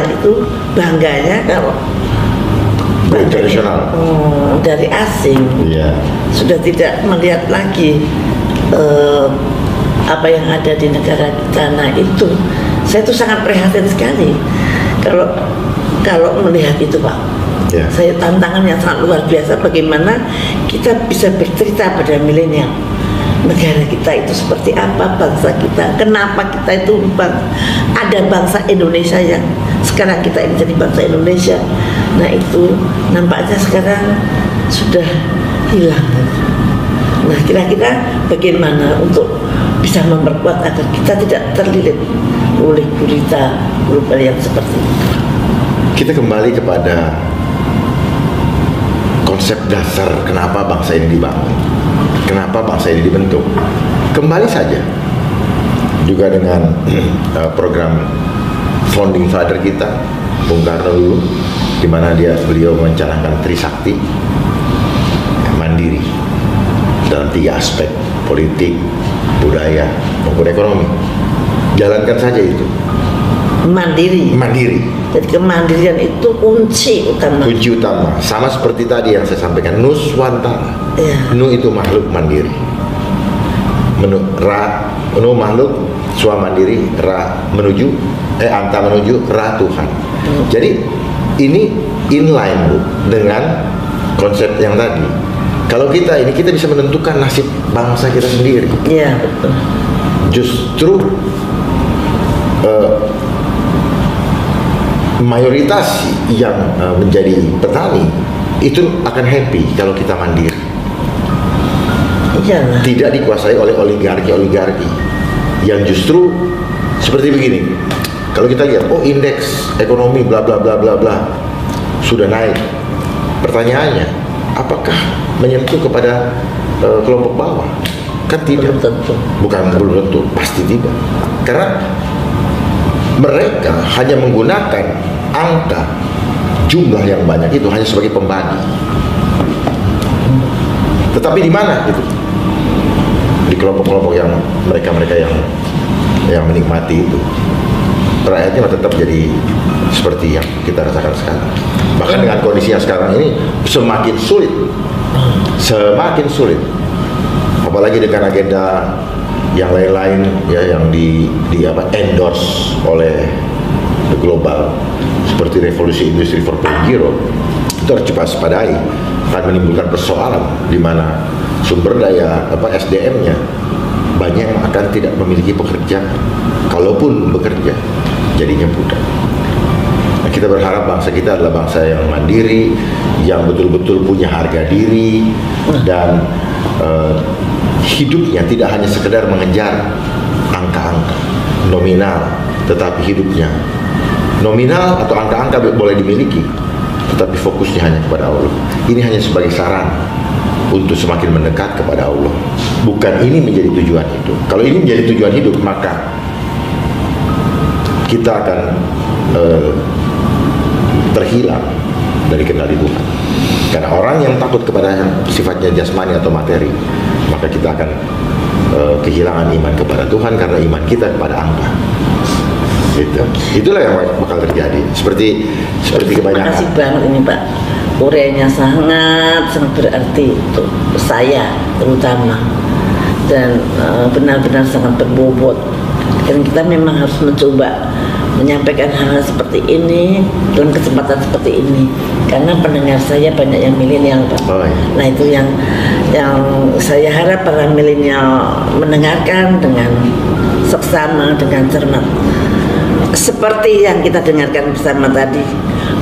itu bangganya kalau
internasional
dari asing, sudah tidak melihat lagi apa yang ada di negara kita. Nah itu saya tuh sangat prihatin sekali kalau melihat itu Pak. Saya tantangan yang sangat luar biasa bagaimana kita bisa bercerita pada milenial negara kita itu seperti apa, bangsa kita, kenapa kita itu ada bangsa Indonesia yang sekarang kita ini jadi bangsa Indonesia. Nah itu nampaknya sekarang sudah hilang. Nah kira-kira bagaimana untuk bisa memperkuat agar kita tidak terlilit oleh gurita global yang seperti itu?
Kita kembali kepada konsep dasar kenapa bangsa ini dibangun, kenapa bangsa ini dibentuk. Kembali saja juga dengan program founding father kita, Bung Karno dulu, di mana beliau mencanangkan Trisakti, mandiri dalam 3 aspek, politik, budaya, maupun ekonomi. Jalankan saja itu.
Mandiri. Jadi kemandirian itu kunci utama.
Kunci utama. Sama seperti tadi yang saya sampaikan, Nuswantara. Nu itu makhluk mandiri. Nu makhluk swa mandiri, menuju ra Tuhan. Jadi ini inline Bu dengan konsep yang tadi. Kalau kita bisa menentukan nasib bangsa kita sendiri.
Iya betul.
Justru mayoritas yang menjadi petani itu akan happy kalau kita mandiri.
Iyalah.
Tidak dikuasai oleh oligarki yang justru seperti begini. Kalau kita lihat, indeks ekonomi bla bla bla bla bla sudah naik. Pertanyaannya, apakah menyentuh kepada kelompok bawah? Kan tidak. Belum tentu, pasti tidak. Karena mereka hanya menggunakan angka jumlah yang banyak itu hanya sebagai pembagi. Tetapi di mana gitu? Di kelompok-kelompok yang mereka yang menikmati itu, rakyatnya tetap jadi seperti yang kita rasakan sekarang. Bahkan dengan kondisi yang sekarang ini semakin sulit. Apalagi dengan agenda yang lain-lain ya, yang di endorse oleh global seperti revolusi industri 4.0, itu harus cepat waspadai, akan menimbulkan persoalan di mana sumber daya SDM-nya banyak yang akan tidak memiliki pekerjaan, kalaupun bekerja jadinya budak. Nah, kita berharap bangsa kita adalah bangsa yang mandiri, yang betul-betul punya harga diri, dan hidupnya tidak hanya sekedar mengejar angka-angka nominal, tetapi hidupnya nominal atau angka-angka boleh dimiliki, tetapi fokusnya hanya kepada Allah. Ini hanya sebagai saran untuk semakin mendekat kepada Allah. Bukan ini menjadi tujuan hidup. Kalau ini menjadi tujuan hidup, maka kita akan terhilang dari kendali Tuhan. Karena orang yang takut kepada yang sifatnya jasmani atau materi, maka kita akan kehilangan iman kepada Tuhan karena iman kita kepada angka. Gitu. Itulah yang bakal terjadi. Seperti kebanyakan.
Terima kasih banget ini Pak. uraiannya sangat berarti untuk saya terutama, dan benar-benar sangat berbobot. Dan kita memang harus mencoba menyampaikan hal-hal seperti ini dalam kesempatan seperti ini, karena pendengar saya banyak yang milenial, Pak. Nah, itu yang saya harap para milenial mendengarkan dengan seksama, dengan cermat. Seperti yang kita dengarkan bersama tadi,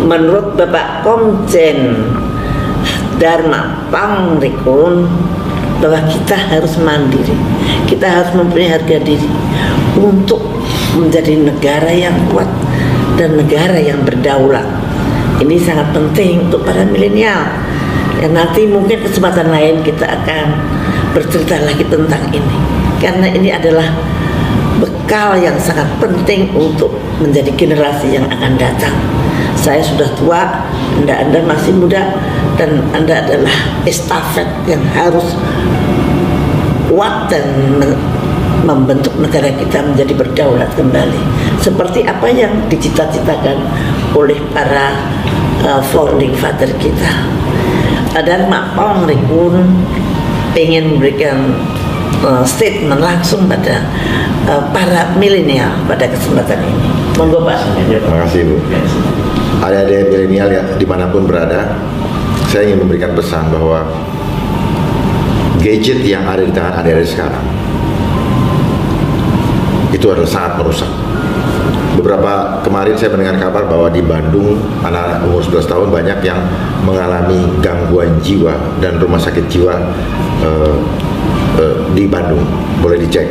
menurut Bapak Komjen Dharma Pangrikun, bahwa kita harus mandiri, kita harus mempunyai harga diri untuk menjadi negara yang kuat dan negara yang berdaulat. Ini sangat penting untuk para milenial. Dan nanti mungkin kesempatan lain kita akan bercerita lagi tentang ini, karena ini adalah bekal yang sangat penting untuk menjadi generasi yang akan datang. Saya sudah tua, Anda masih muda, dan Anda adalah estafet yang harus kuat dan membentuk negara kita menjadi berdaulat kembali, seperti apa yang dicita-citakan oleh para founding father kita. Dan Mak Pangrikun ingin memberikan statement langsung pada para milenial pada kesempatan ini. Monggo, Pak.
Terima kasih, Bu. Adik-adik milenial ya dimanapun berada, saya ingin memberikan pesan bahwa gadget yang ada di tangan adik-adik sekarang itu adalah sangat merusak. Beberapa kemarin saya mendengar kabar bahwa di Bandung anak-anak umur 11 tahun banyak yang mengalami gangguan jiwa, dan rumah sakit jiwa di Bandung boleh dicek.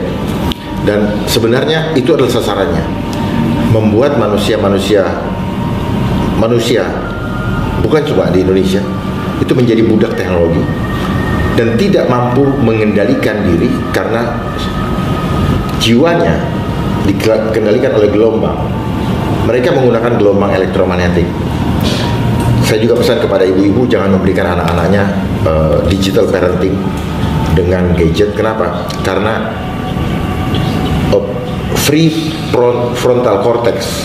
Dan sebenarnya itu adalah sasarannya, membuat manusia bukan cuma di Indonesia itu menjadi budak teknologi dan tidak mampu mengendalikan diri karena jiwanya dikendalikan oleh gelombang. Mereka menggunakan gelombang elektromagnetik. Saya juga pesan kepada ibu-ibu jangan memberikan anak-anaknya digital parenting dengan gadget. Kenapa? Karena free frontal cortex,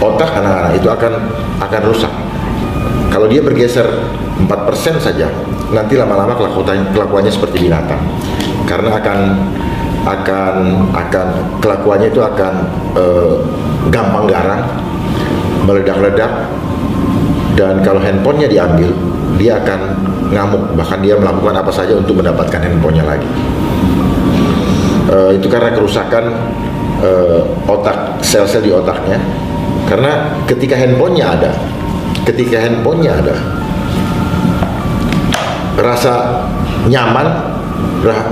otak anak-anak itu akan rusak. Kalau dia bergeser 4% saja, nanti lama-lama kelakuannya seperti binatang. Karena akan kelakuannya itu akan gampang garang, meledak-ledak, dan kalau handphonenya diambil, dia akan ngamuk, bahkan dia melakukan apa saja untuk mendapatkan handphonenya lagi. Itu karena kerusakan otak, sel-sel di otaknya. Karena ketika handphonenya ada, rasa nyaman,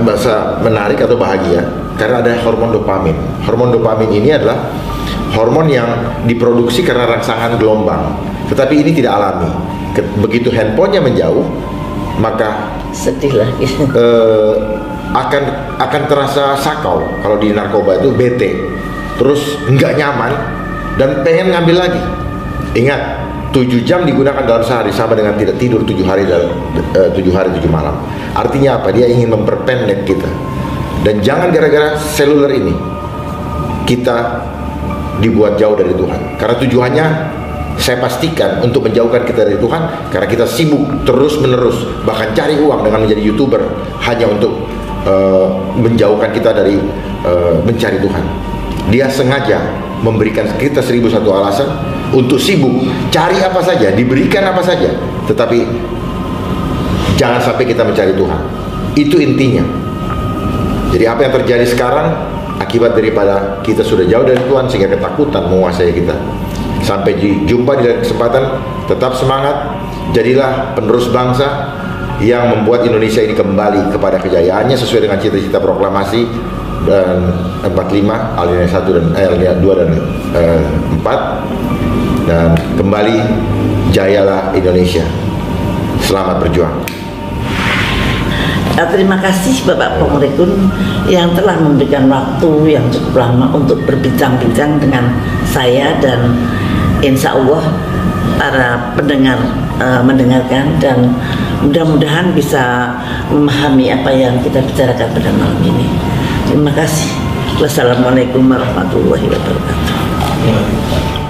rasa menarik atau bahagia, karena ada hormon dopamin. Hormon dopamin ini adalah hormon yang diproduksi karena rangsangan gelombang, tetapi ini tidak alami. Begitu handphonenya menjauh, maka
sedih lagi.
akan terasa sakau. Kalau di narkoba itu bete, terus nggak nyaman dan pengen ngambil lagi. Ingat, 7 jam digunakan dalam sehari sama dengan tidak tidur 7 hari 7 malam. Artinya apa? Dia ingin memperpendek kita. Dan jangan gara-gara seluler ini kita dibuat jauh dari Tuhan. Karena tujuannya saya pastikan untuk menjauhkan kita dari Tuhan, karena kita sibuk terus-menerus, bahkan cari uang dengan menjadi YouTuber hanya untuk menjauhkan kita dari mencari Tuhan. Dia sengaja memberikan kita 1001 alasan untuk sibuk cari apa saja, diberikan apa saja, tetapi jangan sampai kita mencari Tuhan. Itu intinya. Jadi apa yang terjadi sekarang akibat daripada kita sudah jauh dari Tuhan, sehingga ketakutan menguasai kita. Sampai jumpa di lain kesempatan. Tetap semangat, jadilah penerus bangsa yang membuat Indonesia ini kembali kepada kejayaannya sesuai dengan cita-cita proklamasi dan 45 alinea 1 dan alinea 2 dan 4, dan kembali jayalah Indonesia. Selamat berjuang.
Terima kasih Bapak Pangrikun yang telah memberikan waktu yang cukup lama untuk berbincang-bincang dengan saya, dan insya Allah para pendengar mendengarkan dan mudah-mudahan bisa memahami apa yang kita bicarakan pada malam ini. Terima kasih. Wassalamualaikum warahmatullahi wabarakatuh.